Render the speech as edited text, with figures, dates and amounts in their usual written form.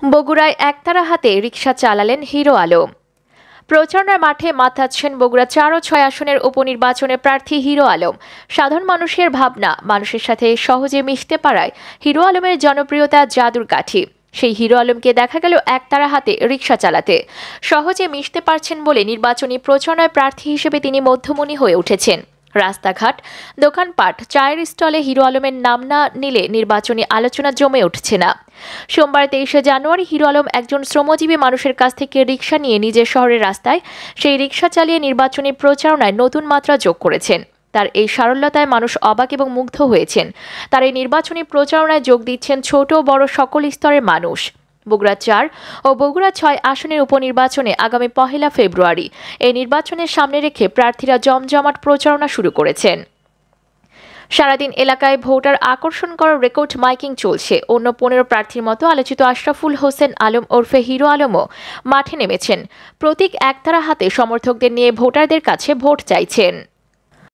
বগুড়ায় একতারা হাতে রিকশা চালালেন হিরো আলম। প্রচারণার মাঠে মাথাচ্ছেন বগুড়া ৪ ও ৬ আসনের উপনির্বাচনে প্রার্থী হিরো আলম। সাধারণ মানুষের ভাবনা, মানুষের সাথে সহজে মিশতে পারায় হিরো আলমের জনপ্রিয়তা জাদুর কাঠি। সেই হিরো আলমকে দেখা গেল একতারা হাতে রিকশা চালাতে। সহজে মিশতে পারছেন বলে নির্বাচনী প্রচারণায় প্রার্থী হিসেবে তিনি মধ্যমণি হয়ে উঠেছেন। রাস্তাঘাট, দোকানপাট, চায়ের স্টলে হিরো আলমের নাম না নিলে নির্বাচনী আলোচনা জমে উঠছে না। সোমবার ২৩শে জানুয়ারি হিরো আলম একজন শ্রমজীবী মানুষের কাছ থেকে রিকশা নিয়ে নিজের শহরের রাস্তায় সেই রিকশা চালিয়ে নির্বাচনী প্রচারণায় নতুন মাত্রা যোগ করেছেন। তার এই সারল্যতায় মানুষ অবাক এবং মুগ্ধ হয়েছেন। তার এই নির্বাচনী প্রচারণায় যোগ দিচ্ছেন ছোট ও বড় সকল স্তরের মানুষ। বগুড়া ৪ ও বগুড়া ৬ আসনের উপনির্বাচনে আগামী ১ ফেব্রুয়ারি এই নির্বাচনের সামনে রেখে প্রার্থীরা জমজমাট প্রচারণা শুরু করেছেন। সারাদিন এলাকায় ভোটার আকর্ষণ করার রেকর্ড মাইকিং চলছে। অন্য ১৫ প্রার্থীর মতো আলোচিত আশরাফুল হোসেন আলম ওরফে হিরো আলমও মাঠে নেমেছেন। প্রতীক একতারা হাতে সমর্থকদের নিয়ে ভোটারদের কাছে ভোট চাইছেন।